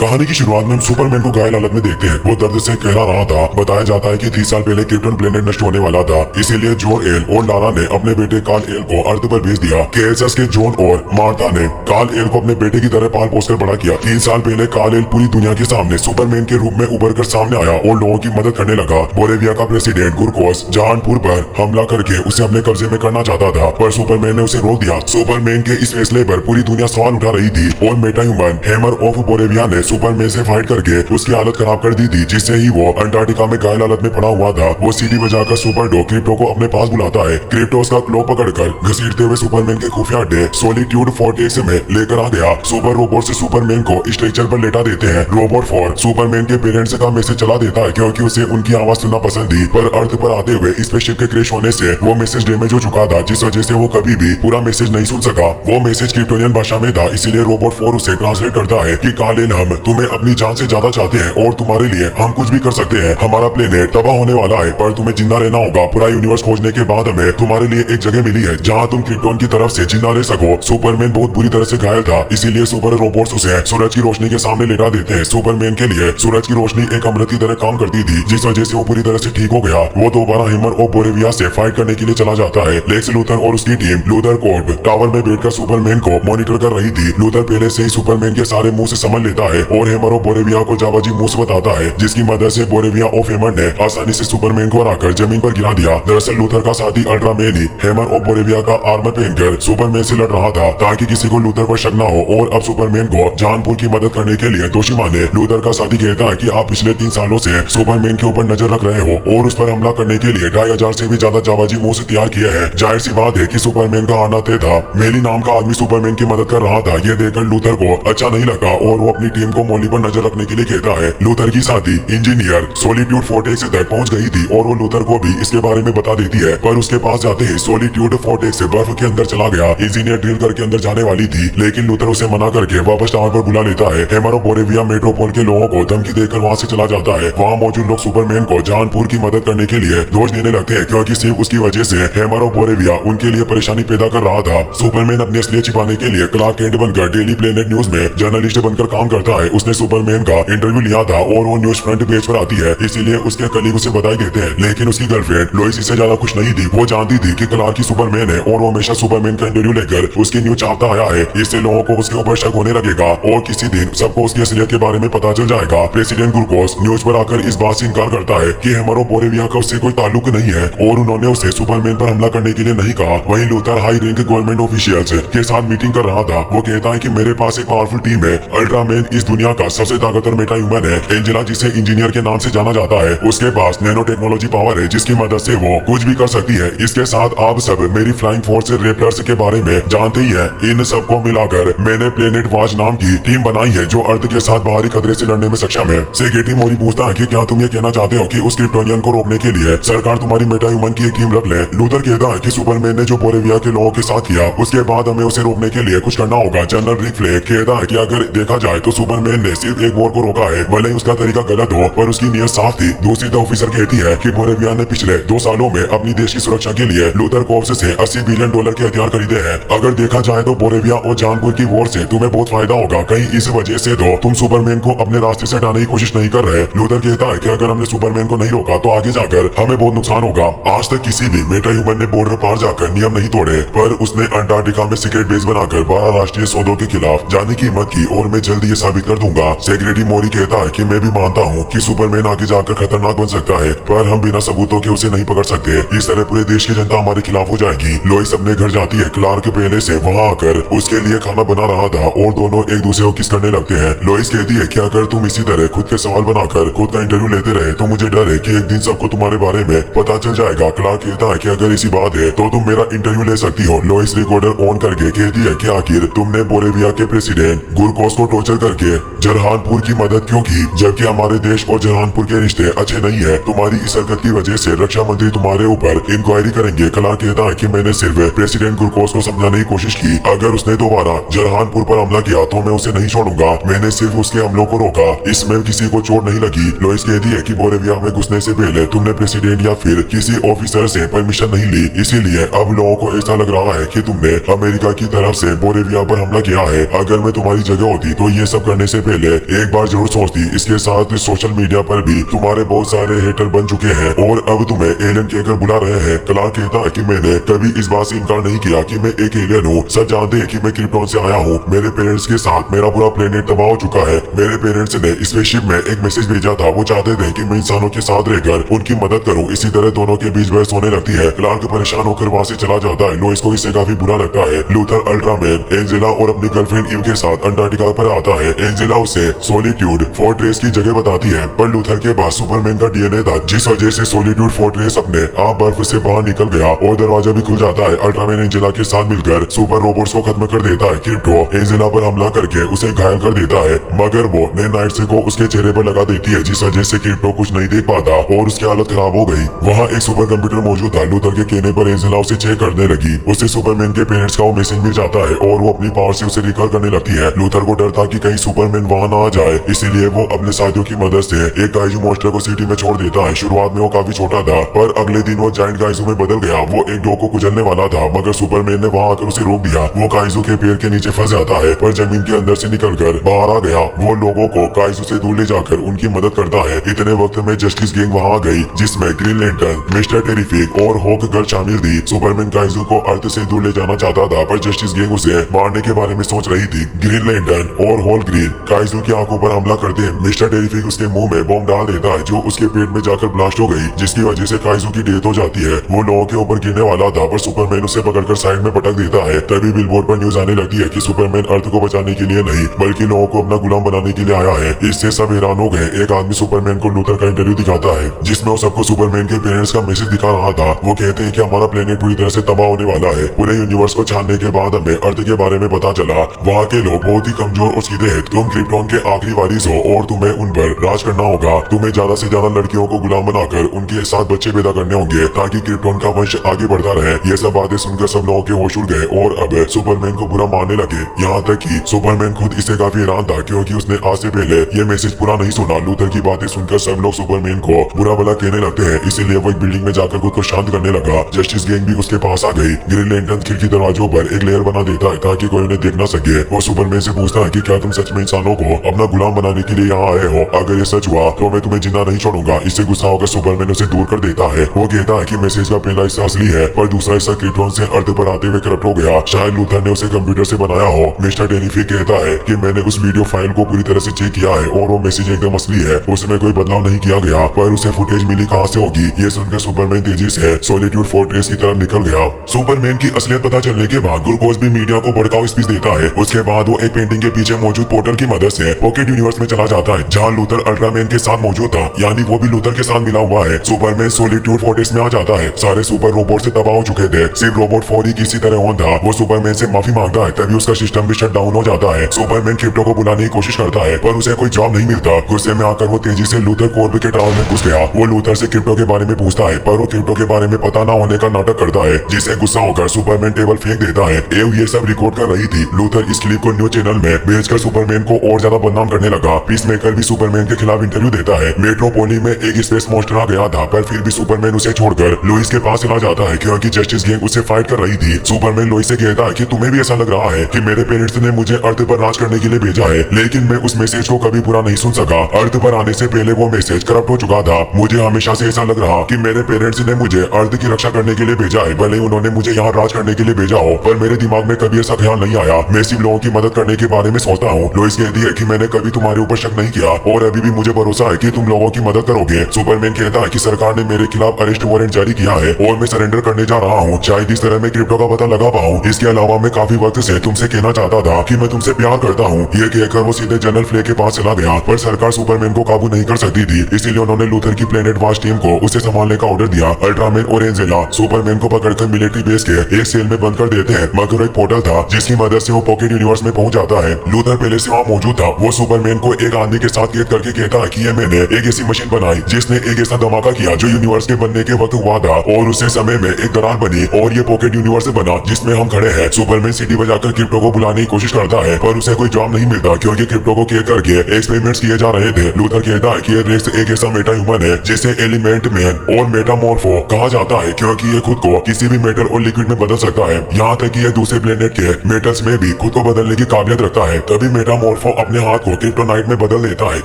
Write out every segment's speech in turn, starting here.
कहानी की शुरुआत में हम सुपरमैन को घायल हालत में देखते हैं। वो दर्द से कहला रहा था। बताया जाता है कि 30 साल पहले क्रिप्टन प्लेनेट नष्ट होने वाला था, इसीलिए जोन एल और लारा ने अपने बेटे काल एल को अर्थ पर भेज दिया। केएसएस के जोन और मार्था ने काल एल को अपने बेटे की तरह पाल पोसकर बड़ा किया। 3 साल पहले काल एल पूरी दुनिया के सामने सुपरमैन के रूप में उभर कर सामने आया और लोगों की मदद करने लगा। बोरेविया का प्रेसिडेंट गुरकोस जहानपुर पर हमला करके उसे अपने कब्जे में करना चाहता था, पर सुपरमैन ने उसे रोक दिया। सुपरमैन के इस फैसले पर पूरी दुनिया सवाल उठा रही थी और मेटा ह्यूमन हैमर ऑफ बोरेविया ने सुपरमैन से फाइट करके उसकी हालत खराब कर दी थी, जिससे ही वो अंटार्कटिका में घायल हालत में पड़ा हुआ था। वो सीढ़ी बजाकर सुपरडो क्रिप्टो को अपने पास बुलाता है। क्रिप्टो उसका क्लो पकड़कर घसीटते हुए सुपरमैन के खुफिया अड्डे सोलिट्यूड 46 में लेकर आ गया। सुपर रोबोट से सुपरमैन को स्ट्रेचर पर लेटा देते हैं। रोबोट 4 सुपरमैन के पेरेंट्स का मैसेज चला देता है क्योंकि उसे उनकी आवाज सुनना पसंद थी, पर अर्थ पर आते हुए स्पेसशिप के क्रैश होने से वो मैसेज डैमेज हो चुका था, जिस वजह से वो कभी भी पूरा मैसेज नहीं सुन सका। वो मैसेज क्रिप्टोनियन भाषा में था, इसीलिए रोबोट 4 उसे ट्रांसलेट करता है कि कालेन, हम तुम्हें अपनी जान से ज्यादा चाहते हैं और तुम्हारे लिए हम कुछ भी कर सकते हैं। हमारा प्लेनेट तबाह होने वाला है, पर तुम्हें जिंदा रहना होगा। पूरा यूनिवर्स खोजने के बाद हमें तुम्हारे लिए एक जगह मिली है जहाँ तुम क्रिप्टोन की तरफ से जिंदा रह सको। सुपरमैन बहुत बुरी तरह से घायल था, इसीलिए सुपर रोबोट्स उसे सूरज की रोशनी के सामने लेटा देते हैं। सुपरमैन के लिए सूरज की रोशनी एक अमृत की तरह काम करती थी, जिस वजह से वो पूरी तरह से ठीक हो गया। वो दोबारा हैमर और बोरेविया से फाइट करने के लिए चला जाता है। लेक्स लूथर और उसकी टीम लूथर कोर्ट टावर में बैठकर सुपरमैन को मॉनिटर कर रही थी। लूथर पहले से ही सुपरमैन के सारे मुंह से समझ लेता है और हैमर और बोरेविया को जाबाजी मुंह से बताता है, जिसकी मदद से बोरेविया ऑफ हैमर ने आसानी से सुपरमैन को हराकर जमीन पर गिरा दिया। दरअसल लूथर का साथी अल्ट्रामैन ही हैमर और बोरेविया का आर्मर पहनकर सुपरमैन से लड़ रहा था, ताकि किसी को लूथर पर शक न हो। और अब सुपरमैन को जहानपुर की मदद करने के लिए दोषी माने। लूथर का साथी कहता है कि आप पिछले 3 सालों से सुपरमैन के ऊपर नजर रख रहे हो और उस पर हमला करने के लिए 2500 से भी ज्यादा जाबाजी मुंह से तैयार किए हैं। जाहिर सी बात है कि सुपरमैन का आना तय था। मेली नाम का आदमी सुपरमैन की मदद कर रहा था। ये देखकर लूथर को अच्छा नहीं लगा और वो अपनी टीम को मोली पर नजर रखने के लिए कहता है। लूथर की साथी इंजीनियर सोलिट्यूड 46 तक पहुंच गई थी और वो लूथर को भी इसके बारे में बता देती है, पर उसके पास जाते ही सोलिट्यूड 46 से बर्फ के अंदर चला गया। इंजीनियर ड्रिल करके अंदर जाने वाली थी, लेकिन लूथर उसे मना करके वापस टावर पर बुला लेता है। हैमर और बोरेविया मेट्रोपोल के लोगों को धमकी देकर वहां से चला जाता है। वहां मौजूद लोग सुपरमैन को जहानपुर की मदद करने के लिए दोष देने लगते हैं, क्योंकि सिर्फ उसकी वजह से हैमर और बोरेविया उनके लिए परेशानी पैदा कर रहा था। सुपरमैन अपनी असलियत छिपाने के लिए क्लार्क कैंट बनकर डेली प्लेनेट न्यूज में जर्नलिस्ट बनकर काम करता है। उसने सुपरमैन का इंटरव्यू लिया था और वो न्यूज फ्रंट पेज पर आती है, इसीलिए उसके कलीग उसे बधाई देते हैं। लेकिन उसकी गर्लफ्रेंड लोइस इससे ज्यादा खुश नहीं थी। वो जानती थी कि क्लार्क ही सुपरमैन है और वो हमेशा सुपरमैन का इंटरव्यू लेकर उसकी न्यूज चाहता आया है। इससे लोगों को उसके ऊपर शक होने लगेगा और किसी दिन सबको उसकी असलियत के बारे में पता चल जाएगा। प्रेसिडेंट गुरकोस न्यूज पर आकर इस बात से इनकार करता है कि हैमर और बोरेविया का उससे कोई ताल्लुक नहीं है और उन्होंने उसे सुपरमैन पर हमला करने के लिए नहीं कहा। वहीं Luther high rank government officials के साथ मीटिंग कर रहा था। वो कहता है कि मेरे पास एक पावरफुल टीम है। अल्ट्रामैन इस दुनिया का सबसे ताकतवर मेटा ह्यूमन है। एंजेला, जिसे इंजीनियर के नाम से जाना जाता है, उसके पास नैनो टेक्नोलॉजी पावर है, जिसकी मदद से वो कुछ भी कर सकती है। इसके साथ आप सब मेरी फ्लाइंग फोर्स रेप्टर्स के बारे में जानते ही हैं। इन सबको मिलाकर मैंने प्लेनेट वॉच नाम की टीम बनाई है, जो अर्थ के साथ बाहरी खतरे से लड़ने में सक्षम है। सेक्रेटरी मोरी पूछता है कि क्या तुम ये कहना चाहते हो कि उस क्रिप्टोनियन को रोकने के लिए सरकार तुम्हारी मेटा ह्यूमन की एक टीम रख ले? लूथर कहता है कि सुपरमैन ने जो बोरेविया के लोगों के साथ किया, उसके बाद हमें उसे रोकने के लिए कुछ करना होगा। जनरल रिक फ्लेक कहता है कि अगर देखा जाए तो सुपरमैन ने सिर्फ एक वॉर को रोका है, भले ही उसका तरीका गलत हो, पर उसकी नीयत साफ थी। दूसरी ऑफिसर कहती है कि बोरेविया ने पिछले 2 सालों में अपनी देश की सुरक्षा के लिए लूथर कोर्प्स से $80 बिलियन के हथियार खरीदे हैं। अगर देखा जाए तो बोरेविया और जहानपुर की वॉर से तुम्हें बहुत फायदा होगा। कहीं इस वजह से तो तुम सुपरमैन को अपने रास्ते से हटाने की कोशिश नहीं कर रहे। लूथर कहता है कि अगर हमने सुपरमैन को नहीं रोका तो आगे जाकर हमें बहुत नुकसान होगा। आज तक किसी भी मेटा ह्यूमन ने बॉर्डर पार जाकर नियम नहीं तोड़े, पर उसने अंटार्कटिका में सीक्रेट बेस बनाकर 12 राष्ट्रीय सौदों के खिलाफ जाने की हिम्मत की और मैं जल्द ये साबित कर दूंगा। सेक्रेटरी मोरी कहता है कि मैं भी मानता हूँ कि सुपरमैन आगे जाकर खतरनाक बन सकता है, पर हम बिना सबूतों के उसे नहीं पकड़ सकते। इस तरह पूरे देश की जनता हमारे खिलाफ हो जाएगी। लोइस अपने घर जाती है। क्लार्क पहले से वहाँ आकर उसके लिए खाना बना रहा था और दोनों एक दूसरे को किस करने लगते हैं। लोइस कहती है कि अगर तुम इसी तरह खुद के सवाल बनाकर खुद का इंटरव्यू लेते रहे तो मुझे डर है कि एक दिन सबको तुम्हारे बारे में पता चल जाएगा। क्लार्क कहता है कि अगर ऐसी बात है तो तुम मेरा इंटरव्यू ले सकती हो। लोइस रिकॉर्डर ऑन करके कहती है कि आखिर तुमने बोरेविया के प्रेसिडेंट गुरकोस को टॉर्चर करके जहानपुर की मदद क्यों की, जबकि हमारे देश और जहानपुर के रिश्ते अच्छे नहीं है। तुम्हारी इस हरकत की वजह से रक्षा मंत्री तुम्हारे ऊपर इंक्वायरी करेंगे। क्लार्क कहता है कि मैंने सिर्फ प्रेसिडेंट गुरकोस को समझाने की कोशिश की। अगर उसने दोबारा जहानपुर पर हमला किया तो मैं उसे नहीं छोड़ूंगा। मैंने सिर्फ उसके हमलों को रोका, इसमें किसी को चोट नहीं लगी। लोइस कहती है कि बोरेविया में घुसने से पहले तुमने प्रेसिडेंट या फिर किसी ऑफिसर से परमिशन नहीं ली, इसीलिए अब लोगों को ऐसा लग रहा है कि तुमने अमेरिका की तरफ से बोरेविया पर हमला किया है। अगर मैं तुम्हारी जगह होती तो ये सब करने से पहले एक बार जरूर सोचती। इसके साथ सोशल मीडिया पर भी तुम्हारे बहुत सारे हेटर बन चुके हैं और अब तुम्हें एलियन कहकर बुला रहे हैं। क्लार्क कहता है कि मैंने कभी इस बात से इनकार नहीं किया कि मैं एक एलियन हूँ। सब जानते हैं कि मैं क्रिप्टॉन से आया हूँ। मेरे पेरेंट्स के साथ मेरा पूरा प्लेनेट तबाह हो चुका है। मेरे पेरेंट्स ने स्पेसशिप में एक मैसेज भेजा था। वो चाहते थे कि मैं इंसानों के साथ रहकर उनकी मदद करूँ। इसी तरह दोनों के बीच बहस होने लगती है। क्लार्क परेशान होकर वहाँ से चला जाता है। लोइस को इससे काफी बुरा लगता है। लूथर अल्ट्रामैन एंजेला और अपनी गर्लफ्रेंड इव के साथ अंटार्कटिका पर आता है। एंजेला उसे सोलिट्यूड फोर्ट्रेस की जगह बताती है, पर लूथर के पास सुपरमैन का डीएनए था, जिस वजह से सोलिट्यूड फोर्ट्रेस अपने आप बर्फ से बाहर निकल गया और दरवाजा भी खुल जाता है। अल्ट्रामैन एंजेला के साथ मिलकर सुपर रोबोट्स को खत्म कर देता है। क्रिप्टो एंजेला पर हमला करके उसे घायल कर देता है, मगर वो ने नाइट्स को उसके चेहरे पर लगा देती है, जिस वजह से क्रिप्टो कुछ नहीं देख पाता और उसकी हालत खराब हो गई। वहाँ एक सुपर कंप्यूटर मौजूद था। लूथर के कहने पर एंजेला उसे चेक करने लगी। उसे सुपरमैन के पेरेंट्स का वो मैसेज मिल जाता है और वो अपनी पावर से उसे रिकॉल करने लगती है। लूथर को डर था कि कहीं सुपरमैन वहाँ ना आ जाए, इसीलिए वो अपने साथियों की मदद से एक काइजू मॉन्स्टर को सिटी में छोड़ देता है। शुरुआत में वो काफी छोटा था, पर अगले दिन वो जायंट काइजू में बदल गया। वो एक डॉग को कुचलने वाला था, मगर सुपरमैन ने वहाँ आकर उसे रोक दिया। वो काइजू के पैर के नीचे फंस जाता है, पर जमीन के अंदर से निकलकर बाहर आ गया। वो लोगों को काइजू से दूर ले जाकर उनकी मदद करता है। इतने वक्त में जस्टिस गैंग वहाँ आ गई, जिसमें ग्रीन लैंटर्न, मिस्टर टेरिफिक और हॉक गर्ल शामिल थी। सुपरमैन काइजू को अर्थ से दूर ले जाना चाहता था, पर जस्टिस गैंग उसे मारने के बारे में सोच रही थी। ग्रीन लैंटर्न और होल ग्रीन काइजू की आंखों पर हमला करते हैं। मिस्टर टेरिफिक उसके मुंह में बॉम्ब डाल देता है, जो उसके पेट में जाकर ब्लास्ट हो गई, जिसकी वजह से काइजू की डेथ हो जाती है। वो लोगों के ऊपर गिरने वाला था, पर सुपरमैन उसे पकड़कर साइड में पटक देता है। तभी बिलबोर्ड पर न्यूज आने लगती है कि सुपरमैन अर्थ को बचाने के लिए नहीं, बल्कि लोगों को अपना गुलाम बनाने के लिए आया है। इससे सब हैरान हो गए। एक आदमी सुपरमैन को लूथर का इंटरव्यू दिखाता है, जिसमें वो सबको सुपरमैन के पेरेंट्स का मैसेज दिखा रहा था। वो कहते हैं कि हमारा प्लेनेट पूरी तरह से तबाह होने वाला है। पूरे यूनिवर्स को छानने के बाद हमें अर्थ के बारे में पता चला। वहाँ के लोग बहुत ही कमजोर और सीधे हैं। तुम क्रिप्टॉन के आखिरी वारिस हो और तुम्हें उन पर राज करना होगा। तुम्हें ज्यादा से ज्यादा लड़कियों को गुलाम बनाकर उनके साथ बच्चे पैदा करने होंगे, ताकि क्रिप्टॉन का वंश आगे बढ़ता रहे। ये सब बातें सुनकर सब लोगों के होश उड़ गए और अब सुपरमैन को बुरा मारने लगे। यहाँ तक कि सुपरमैन खुद इससे काफी हैरान था, क्योंकि उसने आज से पहले ये मैसेज पूरा नहीं सुना। लूथर की बातें सुनकर सब लोग सुपरमैन को बुरा भला कहने लगते हैं, इसीलिए वो एक बिल्डिंग में जाकर खुद को शांत करने लगा। जस्टिस गैंग भी उसके पास आ गई। ग्रीन लैंटर्न खिड़की दरवाजों पर एक लेयर बना देता है, ताकि कोई उन्हें देख ना सके। वो सुपरमैन से पूछता है कि क्या तुम सच में इंसानों को अपना गुलाम बनाने के लिए यहाँ आए हो? अगर ये सच हुआ तो मैं तुम्हें जिंदा नहीं छोड़ूंगा। इससे गुस्सा होकर सुपरमैन उसे दूर कर देता है। वो कहता है कि मैसेज का पहला हिस्सा असली है, पर दूसरा हिस्सा क्रिप्टॉन से अर्थ पर आते हुए करप्ट हो गया। शायद लूथर ने उसे कंप्यूटर से बनाया हो। मिस्टर टेरिफिक कहता है कि मैंने उस वीडियो फाइल को पूरी तरह से चेक किया है और वो मैसेज एकदम असली है। उसमें कोई बदलाव नहीं किया गया, पर उसे फुटेज मिली कहाँ से होगी? ये सुनकर सुपरमैन तेजी से सॉलिट्यूड फोर्ट्रेस की तरफ निकल गया। सुपरमैन की असलियत पता चलने के बाद ग्लूकोज भी मीडिया को भड़काऊ स्पीच देता है। उसके बाद वो एक पेंटिंग के पीछे मौजूद पोर्टल की मदद से पॉकेट यूनिवर्स में चला जाता है, जहाँ लूथर अल्ट्रामैन के साथ मौजूद था, यानी वो भी लूथर के साथ मिला हुआ है। सुपरमैन सॉलिट्यूड फोर्ट्रेस में आ जाता है। सारे सुपर रोबोट से तबाह हो चुके थे, सिर्फ रोबोट 4 ही किसी तरह ऑन था। वो सुपरमैन से माफी मांगता है, तभी उसका सिस्टम भी शट डाउन हो जाता है। सुपरमैन क्रिप्टो को बुलाने की कोशिश करता है, पर उसे कोई जवाब नहीं मिलता। गुस्से में आकर वो तेजी से लूथर कॉर्ब के टावर में घुस गया। वो लूथर से क्रिप्टो के बारे में पूछता है, पर वो क्रिप्टो के बारे में पता न होने का नाटक करता है, जिससे गुस्सा होकर सुपरमैन टेबल फेंक देता है। एव ये सब रिकॉर्ड कर रही थी। लूथर इस क्लिप को न्यूज चैनल में भेजकर सुपरमैन को और ज्यादा बदनाम करने लगा। पीसमेकर भी सुपरमैन के खिलाफ इंटरव्यू देता है। मेट्रोपोली में एक स्पेस मॉन्स्टर आ गया था, पर फिर भी सुपरमैन उसे छोड़कर लोइस के पास चला जाता है, क्योंकि जस्टिस गैंग उससे फाइट कर रही थी। सुपरमैन लोइस से कहता है कि तुम्हें भी ऐसा लग रहा है कि मेरे पेरेंट्स ने मुझे अर्थ पर राज करने के लिए भेजा है, लेकिन मैं उस मैसेज को कभी पूरा नहीं सुन सका। अर्थ पर आने से पहले वो मैसेज करप्ट हो चुका था। मुझे हमेशा से ऐसा लग रहा कि मेरे पेरेंट्स ने मुझे अर्थ की रक्षा करने के लिए भेजा है, भले उन्होंने मुझे यहाँ राज करने के लिए भेजा हो, पर मेरे दिमाग में कभी ऐसा ख्याल नहीं आया। मैं सिर्फ लोगों की मदद करने के बारे में सोचता हूँ। लोइस कहती है कि मैंने कभी तुम्हारे ऊपर शक नहीं किया और अभी भी मुझे भरोसा है कि तुम लोगों की मदद करोगे। सुपरमैन कहता है कि सरकार ने मेरे खिलाफ अरेस्ट वारंट जारी किया है और मैं सरेंडर करने जा रहा हूँ। शायद इस तरह मैं क्रिप्टो का पता लगा पाऊँ। इसके अलावा मैं काफी वक्त से तुमसे कहना चाहता था कि मैं तुमसे प्यार करता हूँ। ये कहकर वो सीधे जनरल फ्ले के पास चला गया, पर सरकार सुपरमैन को काबू नहीं कर सकती थी, इसीलिए उन्होंने लूथर की प्लेनेट वाच टीम को उसे संभालने का ऑर्डर दिया। अल्ट्रामैन और एंजेला सुपरमैन को पकड़कर मिलिट्री बेस के एक सेल में बंद कर देते हैं, मगर एक पोर्टल था जिसकी मदद से वो पॉकेट यूनिवर्स में पहुंच जाता है। लूथर पहले से वहाँ मौजूद था। वो सुपरमैन को एक आदमी के साथ कैद करके कहता है कि ये मैंने एक ऐसी मशीन बनाई जिसने एक ऐसा धमाका किया जो यूनिवर्स के बनने के वक्त हुआ था, और उसे समय में एक दरार बनी और ये पॉकेट यूनिवर्स बना जिसमें हम खड़े हैं। सुपरमैन सिटी बजाकर क्रिप्टो को बुलाने की कोशिश करता है, पर उसे कोई जवाब नहीं मिलता, क्योंकि क्रिप्टो को कैद करके एक्सपेरिमेंट्स किए जा रहे थे। लूथर कहता है कि ये रेक्स एक ऐसा मेटा ह्यूमन है जिसे एलिमेंट मैन और मेटामॉर्फो कहा जाता है, क्योंकि ये खुद को किसी भी मेटल और लिक्विड में बदल सकता है। यहाँ तक कि ये दूसरे प्लेनेट के मेटल्स में भी खुद को बदलने की काबिलियत रखता है। तभी मेटामॉर्फो मॉर्फो अपने हाथ को क्रिप्टोनाइट में बदल देता है,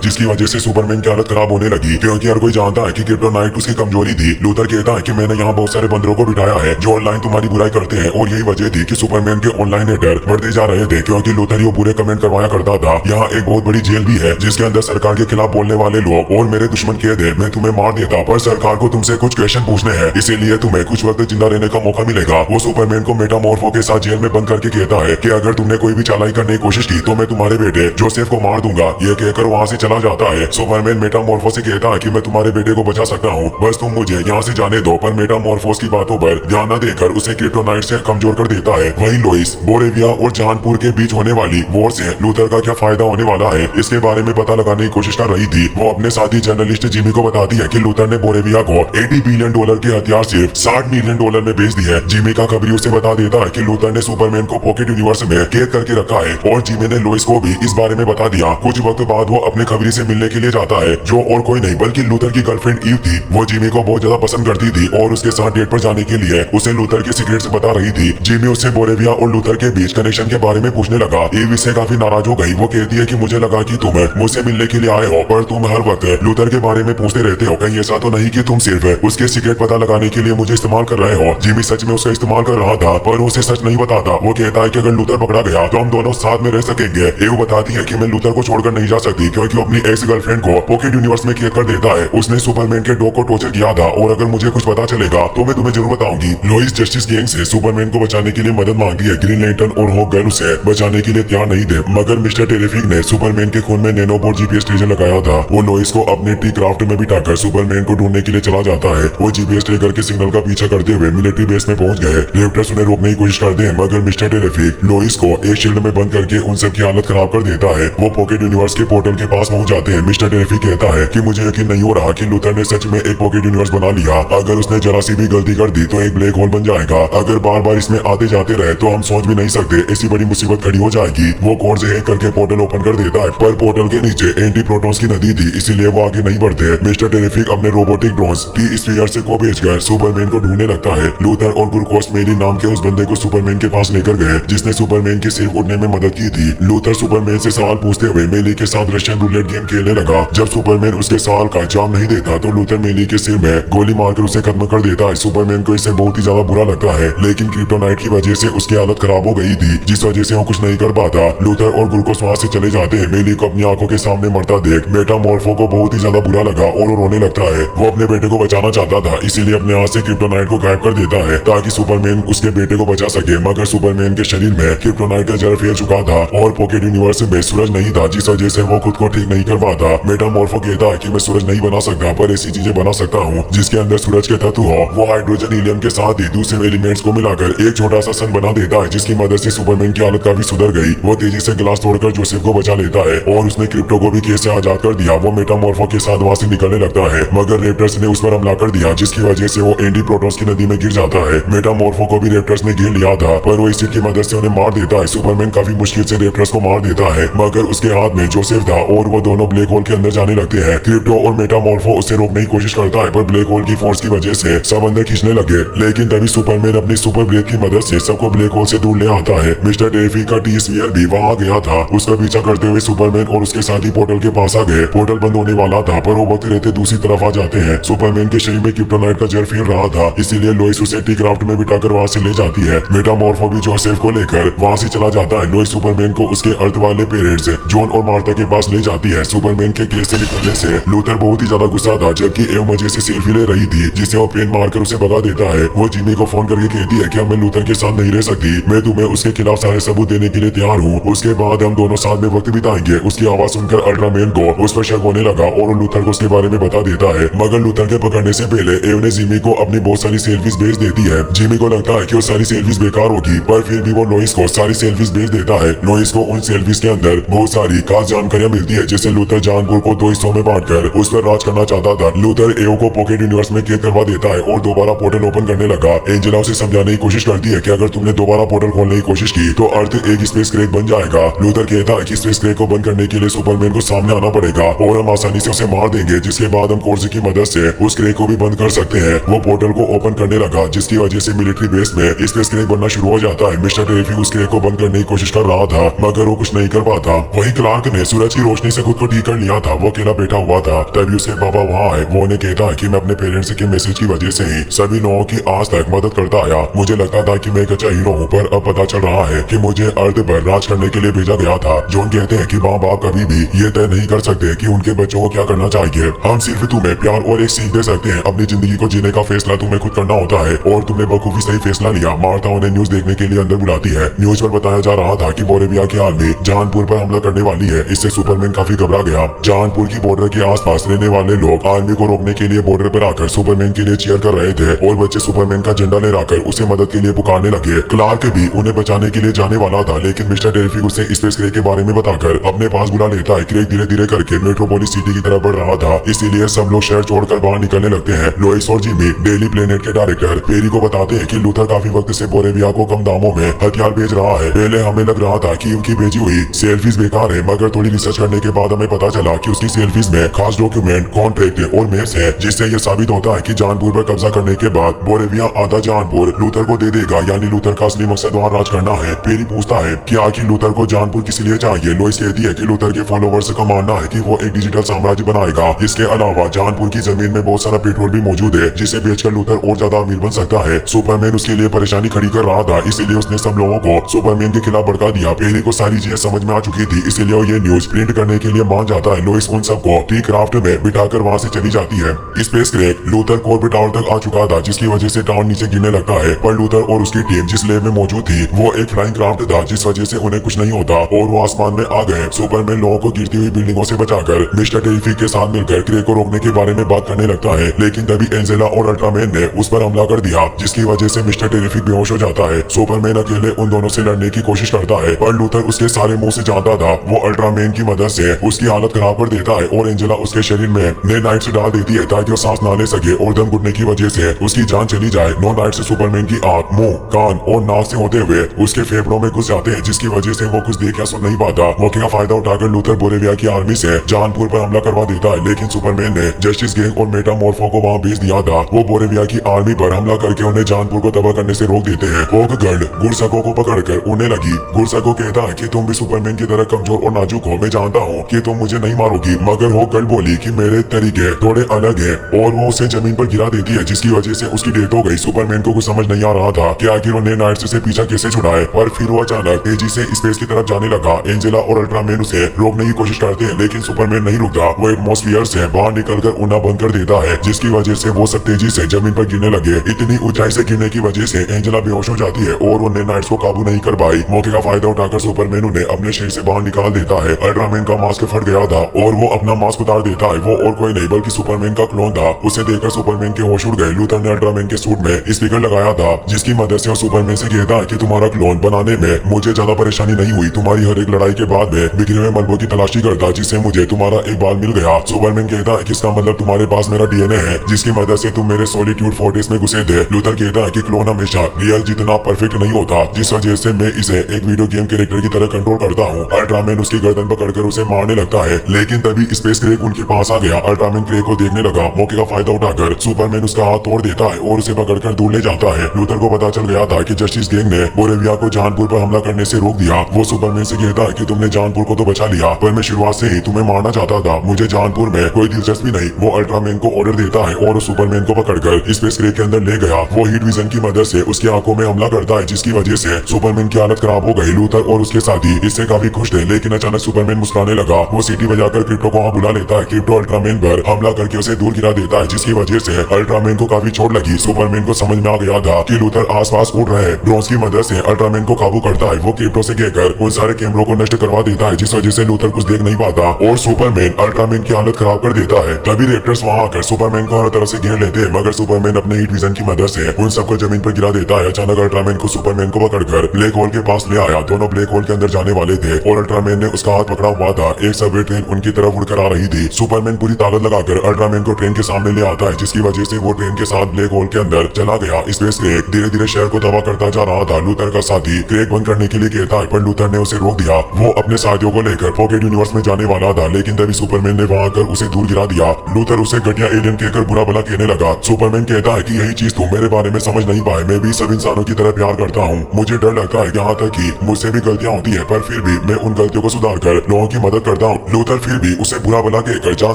जिसकी वजह से सुपरमैन की हालत खराब होने लगी, क्योंकि हर कोई जानता है कि क्रिप्टोनाइट उसकी कमजोरी थी। लूथर कहता है कि मैंने यहाँ बहुत सारे बंदरों को बिठाया है जो ऑनलाइन तुम्हारी बुराई करते हैं, और यही वजह थी कि सुपरमैन के ऑनलाइन हेटर बढ़ते जा रहे थे, क्योंकि लूथर ही बुरे कमेंट करवाया करता था। यहाँ एक बहुत बड़ी जेल भी है जिसके अंदर सरकार के खिलाफ बोलने वाले लोग और मेरे दुश्मन कैद है। मैं तुम्हें मार देता, पर सरकार को तुमसे कुछ क्वेश्चन पूछने हैं, इसीलिए तुम्हें कुछ वक्त जिंदा रहने का मौका मिलेगा। वो सुपरमैन को मेटामॉर्फो के साथ जेल में बंद करके कहता है कि अगर तुमने कोई भी चालाई करने की कोशिश की तो मैं तुम्हारे बेटे जोसेफ को मार दूंगा। ये कहकर वहाँ से चला जाता है। सुपरमैन मेटामॉर्फो से कहता है कि मैं तुम्हारे बेटे को बचा सकता हूँ, बस तुम मुझे यहाँ से जाने दो। पर मेटामॉर्फोस की बातों पर ध्यान न देकर उसे क्रिप्टोनाइट से कमजोर कर देता है। वहीं लोइस बोरेविया और जानपुर के बीच होने वाली वॉर से लूथर का क्या फायदा होने वाला है, इसके बारे में पता लगाने की कोशिश कर रही थी। वो अपने साथी जर्नलिस्ट जिमी को बताती है कि लूथर ने बोरेविया को $80 बिलियन के हथियार सिर्फ $60 मिलियन में बेच दी है। जिमी का खबरी उसे बता देता है कि लूथर ने सुपरमैन को पॉकेट यूनिवर्स में कैद करके रखा है, और जिमी ने लोइस को भी इस बारे में बता दिया। कुछ वक्त बाद वो अपने खबरी से मिलने के लिए जाता है, जो और कोई नहीं बल्कि लूथर की गर्लफ्रेंड ईव थी। वो जिमी को बहुत ज्यादा पसंद करती थी और उसके साथ डेट पर जाने के लिए उसे लूथर के सीक्रेट्स बता रही थी। जिमी उससे बोरेविया और लूथर के बीच कनेक्शन के बारे में पूछने लगा। ईव इससे काफी नाराज हो गई। वो कहती है कि मुझे लगा कि तुम मुझसे मिलने के लिए आए हो, पर तुम हर वक्त लूथर के बारे में पूछते रहते हो। कहीं ऐसा तो नहीं कि तुम सिर्फ उसके सीक्रेट पता लगाने के लिए मुझे इस्तेमाल कर रहे हो। जिमी सच में उसका इस्तेमाल कर रहा था, पर उसे सच नहीं बताता। वो कहता है कि अगर लूथर पकड़ा गया तो हम दोनों साथ में रह सकेंगे। ईव बताती है कि मैं लूथर को छोड़कर नहीं जा सकती, क्योंकि वो अपनी एक्स गर्लफ्रेंड को पॉकेट यूनिवर्स में कैद कर देता है। उसने सुपरमैन के डॉग को टॉर्चर किया था, और अगर मुझे कुछ पता चलेगा तो मैं तुम्हें जरूर बताऊंगी। लोइस जस्टिस गैंग से सुपरमैन को बचाने के लिए मदद मांगती है। ग्रीन लैंटर्न और हॉक गर्ल उसे बचाने के लिए तैयार नहीं थे, मगर मिस्टर टेरिफिक ने सुपरमैन के खून में नैनोबोट जीपीएस ट्रेजर लगाया था। वो लोइस को अपने टी क्राफ्ट में बिठाकर सुपरमैन को ढूंढने के लिए चला जाता है। वो जीपीएस ट्रेकर के सिग्नल का पीछा करते हुए मिलिट्री बेस में पहुंच गए। रेप्टर्स उन्हें रोकने की कोशिश करते हैं, मगर मिस्टर टेरिफिक लोइस को एक शील्ड में बंद करके उन सब की हालत खराब कर देता है। वो पॉकेट यूनिवर्स के पोर्टल के पास पहुंच जाते हैं। मिस्टर टेरिफिक कहता है कि मुझे यकीन नहीं हो रहा कि लूथर ने सच में एक पॉकेट यूनिवर्स बना लिया। अगर उसने जरा सी भी गलती कर दी तो एक ब्लैक होल बन जाएगा। अगर बार बार इसमें आते जाते रहे तो हम सोच भी नहीं सकते ऐसी बड़ी मुसीबत खड़ी हो जाएगी। वो कोड से हैक करके पोर्टल ओपन कर देता है, पर पोर्टल के नीचे एंटी प्रोटॉन्स की नदी थी, इसीलिए वो आगे नहीं बढ़ते। मिस्टर टेरिफिक अपने रोबोटिक ड्रोन्स टी स्फीयर से को भेजकर सुपरमैन को ढूंढने लगता है। लूथर और गुरकोस मेरी नाम के उस बंदे को सुपरमैन के पास लेकर गए जिसने सुपरमैन की सिर्फ उड़ने में मदद की थी। लूथर सुपरमैन से सवाल पूछते हुए मेली के साथ रशियन रूलेट गेम खेलने लगा। जब सुपरमैन उसके सवाल का जवाब नहीं देता तो लूथर मेली के सिर में गोली मारकर उसे खत्म कर देता है। सुपरमैन को इससे बहुत ही ज्यादा बुरा लगता है, लेकिन क्रिप्टोनाइट की वजह से उसकी हालत खराब हो गई थी, जिस वजह से वो कुछ नहीं कर पाता। लूथर और गुरकोस वहाँ से चले जाते हैं। मेली को अपनी आंखों के सामने मरता देख मेटामॉर्फो को बहुत ही ज्यादा बुरा लगा और वो रोने लगता है। वो अपने बेटे को बचाना चाहता था, इसीलिए अपने हाथ से क्रिप्टोनाइट को गायब कर देता है ताकि सुपरमैन उसके बेटे को बचा सके। मगर सुपरमैन के शरीर में क्रिप्टोनाइट का जहर फैल चुका था और पॉकेट यूनिवर्स में सूरज नहीं था, जिस वजह से वो खुद को ठीक नहीं कर पाता। मेटामॉर्फो कहता है कि मैं सूरज नहीं बना सकता, पर ऐसी चीजें बना सकता हूँ जिसके अंदर सूरज के तत्व हो। वो हाइड्रोजन हीलियम के साथ ही दूसरे एलिमेंट्स को मिलाकर एक छोटा सा सन बना देता है, जिसकी मदद से सुपरमैन की हालत काफी सुधर गई। वो तेजी से ग्लास तोड़कर जोसेफ को बचा लेता है और उसने क्रिप्टो को भी केस से आजाद कर दिया। वो मेटामॉर्फो के साथ वहाँ से निकलने लगता है, मगर रेप्टर्स ने उस पर हमला कर दिया, जिसकी वजह से वो एंटी प्रोटॉन्स की नदी में गिर जाता है। मेटामॉर्फो को भी रेप्टर्स ने घेर लिया था, पर वो इसी की मदद से उन्हें मार देता है। सुपरमैन काफी मुश्किल से रेप्टर्स को मार देता है, मगर उसके हाथ में जोसेफ था और वो दोनों ब्लैक होल के अंदर जाने लगते हैं। क्रिप्टो और मेटामॉर्फो उसे रोकने की कोशिश करता है, पर ब्लैक होल की फोर्स की वजह से सब अंदर खींचने लगे। लेकिन तभी सुपरमैन अपनी सुपर ब्रेथ की मदद से सबको ब्लैक होल से दूर ले आता है। मिस्टर टेरिफिक का टी स्फीयर भी वहाँ गया था। उसका पीछा करते हुए सुपरमैन और उसके साथी पोर्टल के पास आ गए। पोर्टल बंद होने वाला था, पर वो वक्त रहते दूसरी तरफ आ जाते हैं। सुपरमैन के शरीर में क्रिप्टोनाइट का जहर फैल रहा था, इसीलिए लोइस उसे टी क्राफ्ट में बिठाकर वहाँ से ले जाती है। मेटामॉर्फो भी जोसेफ को लेकर वहाँ से चला जाता है। लोइस सुपरमैन को उसके अर्थ वाले पेरेंट्स जॉन और मार्था के पास ले जाती है। सुपरमैन के केस से निकलने से लूथर बहुत ही ज्यादा गुस्सा था, जबकि एव मजे से सेल्फी ले रही थी, जिसे वो पेन मारकर उसे भगा देता है। वो जिमी को फोन करके कहती है कि अब मैं लूथर के साथ नहीं रह सकती, मैं तुम्हें उसके खिलाफ सारे सबूत देने के लिए तैयार हूँ। उसके बाद हम दोनों साथ में वक्त बिताएंगे। उसकी आवाज सुनकर अल्ट्रामैन को उस पर शक होने लगा और लूथर को उसके बारे में बता देता है, मगर लूथर के पकड़ने से पहले एव ने जिमी को अपनी बहुत सारी सेल्फीज भेज देती है। जिमी को लगता है कि वो सारी सेल्फीज बेकार होगी, पर फिर भी वो लोइस को सारी सेल्फीज भेज देता है। लोइस को उन सेल्फीज के अंदर बहुत सारी खास जानकारियां मिलती है, जिससे लूथर जानपुर को 2 हिस्सों में बांटकर उस पर राज करना चाहता था। लूथर एव को पॉकेट यूनिवर्स में कैद करवा देता है और दोबारा पोर्टल ओपन करने लगा। एंजेला उसे समझाने की कोशिश करती है कि अगर तुमने दोबारा पोर्टल खोलने की कोशिश की तो अर्थ एक स्पेस क्रैक बन जाएगा। लूथर कहता है कि स्पेस क्रैक को बंद करने के लिए सुपरमैन को सामने आना पड़ेगा और हम आसानी से उसे मार देंगे, जिसके बाद हम कोर्स की मदद से उस क्रैक को भी बंद कर सकते हैं। वो पोर्टल को ओपन करने लगा, जिसकी वजह से मिलिट्री बेस में स्पेस क्रैक बनना शुरू हो जाता है। मिस्टर टेरिफिक उस क्रैक को बंद करने की कोशिश कर रहा था, मगर वो कुछ नहीं कर पाया था। वही क्लार्क ने सूरज की रोशनी से खुद को ठीक कर लिया था। वो अकेला बैठा हुआ था, तभी उसके पापा वहाँ आए। वो उन्हें कहता है कि मैं अपने पेरेंट्स के मैसेज की वजह से ही सभी लोगों की आज तक मदद करता आया। मुझे लगता था कि मैं एक अच्छा हीरो हूँ, पर अब पता चल रहा है कि मुझे अर्थ पर राज करने के लिए भेजा गया था। जॉन कहते हैं कि माँ बाप कभी भी ये तय नहीं कर सकते कि उनके बच्चों को क्या करना चाहिए। हम सिर्फ तुम्हें प्यार और एक सीख दे सकते हैं। अपनी जिंदगी को जीने का फैसला तुम्हें खुद करना होता है, और तुमने बखूबी सही फैसला लिया। मार्था उन्हें न्यूज देखने के लिए अंदर बुलाती है। न्यूज पर बताया जा रहा था कि बोरेविया की आर्मी जहानपुर पर हमला करने वाली है। इससे सुपरमैन काफी घबरा गया। जहानपुर की बॉर्डर के आसपास रहने वाले लोग आर्मी को रोकने के लिए बॉर्डर पर आकर सुपरमैन के लिए चीयर कर रहे थे, और बच्चे सुपरमैन का झंडा लहराकर उसे मदद के लिए पुकारने लगे। क्लार्क भी उन्हें बचाने के लिए जाने वाला था, लेकिन मिस्टर टेरिफिक उसे स्पेस क्रेग के बारे में बताकर अपने पास बुला लेता है। क्रेग धीरे धीरे करके मेट्रोपोलिस सिटी की तरफ बढ़ रहा था, इसीलिए सब लोग शहर छोड़कर बाहर निकलने लगते हैं। लोइस और जिमी डेली प्लेनेट के डायरेक्टर पेरी को बताते हैं कि लूथर काफी वक्त से बोरेविया को कम दामों में हथियार बेच रहा है। पहले हमें लग रहा था कि उनकी भेजी हुई सेल्फीज बेकार है, मगर थोड़ी रिसर्च करने के बाद हमें पता चला कि उसकी सेल्फीज में खास डॉक्यूमेंट, कॉन्ट्रैक्ट और मैप्स है, जिससे यह साबित होता है कि जानपुर पर कब्जा करने के बाद बोरेविया आधा जानपुर लूथर को दे देगा। यानी लूथर का असली मकसद वहाँ राज करना है। पेरी पूछता है कि आखिर लूथर को जानपुर किस लिए चाहिए। लोइस कहती है कि लूथर के फॉलोवर्स का मानना है कि वो एक डिजिटल साम्राज्य बनाएगा। इसके अलावा जानपुर की जमीन में बहुत सारा पेट्रोल भी मौजूद है, जिसे बेचकर लूथर और ज्यादा अमीर बन सकता है। सुपरमैन उसके लिए परेशानी खड़ी कर रहा था, इसीलिए उसने सब लोगों को सुपरमैन के खिलाफ भड़का दिया। पेरी को सारी चीजें समझ में आ चुकी थी, इसीलिए वो ये न्यूज प्रिंट करने के लिए मान जाता है। लोइस उन सबको टी क्राफ्ट में बिठाकर वहाँ से चली जाती है। Space Craig Luther Corbett tower तक आ चुका था, जिसकी वजह से टावर नीचे गिरने लगता है। पर लूथर और उसकी टीम जिस लैब में मौजूद थी वो एक फ्लाइंग क्राफ्ट था, जिस वजह से उन्हें कुछ नहीं होता और वो आसमान में आ गए। सुपरमैन लोगों को गिरती हुई बिल्डिंगों से बचाकर मिस्टर टेरिफिक के साथ मिलकर क्रेग को रोकने के बारे में बात करने लगता है, लेकिन तभी एंजेला और अल्ट्रामैन ने उस पर हमला कर दिया, जिसकी वजह से मिस्टर टेरिफिक बेहोश हो जाता है। सुपरमैन अकेले उन दोनों से लड़ने की कोशिश करता है, पर लूथर उसके सारे मुंह से जानता था। वो अल्ट्रामैन की मदद से उसकी हालत खराब कर देता है, और एंजेला उसके शरीर में नए नाइट्स डाल देती है ताकि वो सांस ना ले सके, और दम घुटने की वजह से उसकी जान चली जाए। नो नाइट से सुपरमैन की आंख, मुंह, कान और नाक से होते हुए उसके फेफड़ों में घुस जाते हैं, जिसकी वजह से वो कुछ देख या सुन नहीं पाता। मौके का फायदा उठाकर लूथर बोरेविया की आर्मी से जानपुर पर हमला करवा देता है, लेकिन सुपरमैन ने जस्टिस गैंग और मेटामॉर्फो को वहाँ भेज दिया था। वो बोरेविया की आर्मी पर हमला करके उन्हें जानपुर को तबाह करने से रोक देते हैं। होगगर्ड गुरसको को पकड़कर उन्हें लगी। गुरसको कहता है कि तुम भी सुपरमैन की तरह कमजोर और नाजुक हो। मैं जानता हूँ कि तुम मुझे नहीं मारोगी, मगर होगगर्ड बोली कि मेरे तरीके थोड़े अलग है, और वो उसे जमीन पर गिरा देती है, जिसकी वजह से उसकी डेथ हो गई। सुपरमैन को कुछ समझ नहीं आ रहा था कि आखिर उन्हें नाइट्स से पीछा कैसे छुड़ाए, पर फिर वो अचानक तेजी से स्पेस की तरफ जाने लगा। एंजेला और अल्ट्रामैन उसे रोकने की कोशिश करते हैं, लेकिन सुपरमैन नहीं रुकता। वो एटमॉस्फेयर से बाहर निकलकर उन्हें बंद कर देता है, जिसकी वजह से वो सब तेजी से जमीन पर गिरने लगे। इतनी ऊंचाई से गिरने की वजह से एंजेला बेहोश हो जाती है और उन्हें नाइट्स को काबू नहीं कर पाई। मौके का फायदा उठाकर सुपरमैन उन्हें अपने शरीर से बाहर निकाल देता है। अल्ट्रामैन का मास्क फट गया था और वो अपना मास्क उतार देता है। वो और कोई नहीं बल्कि सुपरमैन का क्लोन था। उसे देखकर सुपरमैन के होश उड़ गए। लूथर ने अल्ट्रामैन के सूट में स्पीकर लगाया था, जिसकी मदद से वो सुपरमैन से कहता है कि तुम्हारा क्लोन बनाने में मुझे ज्यादा परेशानी नहीं हुई। तुम्हारी हर एक लड़ाई के बाद में बिखरे हुए मलबों की तलाशी करता, जिससे मुझे तुम्हारा एक बाल मिल गया। सुपरमैन कहता है कि इसका मतलब तुम्हारे पास मेरा डीएनए है, जिसकी मदद से तुम मेरे सॉलिट्यूड फोर्ट्रेस में घुसे थे। लूथर कहता है कि क्लोन हमेशा रियल जितना परफेक्ट नहीं होता, जिस वजह से मैं इसे एक वीडियो गेम कैरेक्टर की तरह कंट्रोल करता हूँ। अल्ट्रामैन उसकी गर्दन पकड़कर उसे मारने लगता है, लेकिन तभी स्पेस क्रेग उनके पास आ गया। अल्ट्रामैन क्रेग को देखने लगा। मौके का फायदा उठाकर सुपरमैन उसका हाथ तोड़ देता है और उसे पकड़कर दूर ले जाता है। लूथर को पता चल गया था कि जस्टिस गैंग ने बोरेविया को जानपुर पर हमला करने से रोक दिया। वो सुपरमैन से कहता है कि तुमने जानपुर को तो बचा लिया, पर मैं शुरुआत से ही तुम्हें मारना चाहता था। मुझे जानपुर में कोई दिलचस्पी नहीं। वो अल्ट्रामैन को ऑर्डर देता है और सुपरमैन को पकड़कर स्पेस क्रेग के अंदर ले गया। वो हीट विजन की मदद से उसकी आंखों में हमला करता है, जिसकी वजह से सुपरमैन की हालत खराब हो गई। लूथर और उसके साथी इससे काफी खुश थे, लेकिन अचानक सुपरमैन मुस्कुराने लगा। वो सीटी बजाकर क्रिप्टो को वहाँ बुला लेता है। क्रिप्टो अल्ट्रामैन पर हमला करके उसे दूर गिरा देता है, जिसकी वजह से अल्ट्रामैन को काफी चोट लगी। सुपरमैन को समझ में आ गया था कि लूथर आसपास उड़ रहे हैं। ड्रोन्स की मदद से अल्ट्रामैन को काबू करता है। वो क्रिप्टो से कहकर उन सारे कैमरों को नष्ट करवा देता है, जिस वजह से लूथर कुछ देख नहीं पाता और सुपरमैन अल्ट्रामैन की हालत खराब कर देता है। तभी रेप्टर्स वहाँ आकर सुपरमैन को हर तरफ से घेर लेते हैं, मगर सुपरमैन अपने हीट विजन की मदद से उन सबको जमीन पर गिरा देता है। अचानक अल्ट्रामैन को सुपरमैन को पकड़कर ब्लैक होल के पास ले आया। दोनों ब्लैक होल के अंदर जाने वाले थे और अल्ट्रामैन ने उसका हाथ पकड़ा हुआ था। एक सबवे ट्रेन उनकी तरफ उड़कर आ रही थी। सुपरमैन पूरी ताकत लगाकर अल्ट्रामैन को ट्रेन के सामने ले आता है, जिसकी वजह से वो ट्रेन के साथ ब्लैक होल के अंदर चला गया। स्पेस क्रेग धीरे धीरे शहर को तबाह करता जा रहा था। लूथर का साथी क्रेग बंद करने के लिए कहता है, पर लूथर ने उसे रोक दिया। वो अपने साथियों को लेकर पॉकेट यूनिवर्स में जाने वाला था, लेकिन तभी सुपरमैन ने वहाँ आकर उसे दूर गिरा दिया। लूथर उसे घटिया एलियन कहकर बुरा भला कहने लगा। सुपरमैन कहता है कि यही चीज तुम मेरे बारे में समझ नहीं पाए। मैं भी सब इंसानों की तरह प्यार करता हूँ। मुझे डर लगता है यहाँ तक कि मुझसे भी गलतियाँ होती है, पर फिर भी मैं उन गलतियों को सुधार कर लोगों की मदद करता हूँ। लूथर फिर भी उसे बुरा भला कहकर जान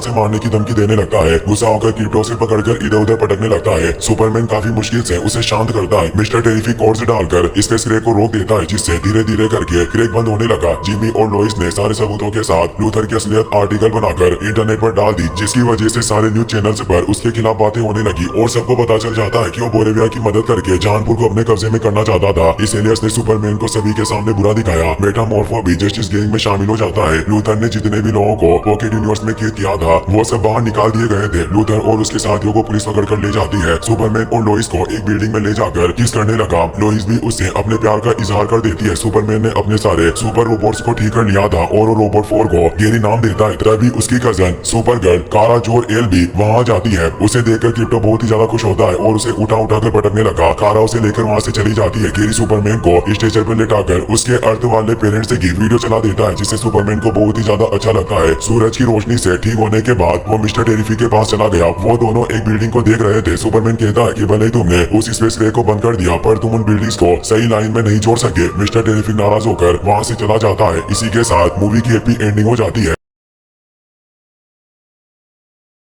से मारने की धमकी देने लगता है। गुस्सा होकर क्रिप्टो उसे पकड़कर इधर उधर पटकने लगता है। सुपरमैन काफी मुश्किल से उसे शांत करता है। मिस्टर टेरिफिक कोड से डालकर इसके सिरे को रोक देता है, जिससे धीरे धीरे करके क्रैक बंद होने लगा। जिमी और लोइस ने सारे सबूतों के साथ लूथर की असलियत आर्टिकल बनाकर इंटरनेट पर डाल दी, जिसकी वजह से सारे न्यूज चैनल्स पर उसके खिलाफ बातें होने लगी और सबको पता चल जाता है कि वो बोरेविया की मदद करके जानपुर को अपने कब्जे में करना चाहता था। इसीलिए उसने सुपरमैन को सभी के सामने बुरा दिखाया। मेटामॉर्फो भी जस्टिस गैंग में शामिल हो जाता है। लूथर ने जितने भी लोगों को पॉकेट यूनिवर्स में कैद किया था वो सब बाहर निकाल दिए गए थे। लूथर और उसके साथियों को पुलिस पकड़ कर ले जाती है। सुपरमैन और लोइस को एक बिल्डिंग में ले जाकर किस करने लगा। लोइस भी उससे अपने प्यार का इजहार कर देती है। सुपरमैन ने अपने सारे सुपर रोबोट्स को ठीक कर लिया था और वो रोबोट 4 को गेरी नाम देता है। तभी उसकी कजन सुपर गर्ल कारा जोर एल भी वहाँ जाती है। उसे देखकर क्रिप्टो बहुत ही ज्यादा खुश होता है और उसे उठा कर पटकने लगा। कारा उसे लेकर वहाँ से चली जाती है। गेरी सुपरमैन को स्टेचर पर लेटाकर उसके अर्थ वाले पेरेंट्स से वीडियो चला देता है, जिससे सुपरमैन को बहुत ही ज्यादा अच्छा लगता है। सूरज की रोशनी से ठीक होने के बाद वो मिस्टर टेरिफिक के पास चला गया। वो दोनों एक बिल्डिंग को देख रहे थे। सुपरमैन कहता है कि भले ही तुमने उस स्पेस रे को बंद कर दिया पर तुम उन बिल्डिंग्स को सही लाइन में नहीं जोड़ सके। मिस्टर टेरिफिक नाराज होकर वहाँ से चला जाता है। इसी के साथ मूवी की हैप्पी एंडिंग हो जाती है।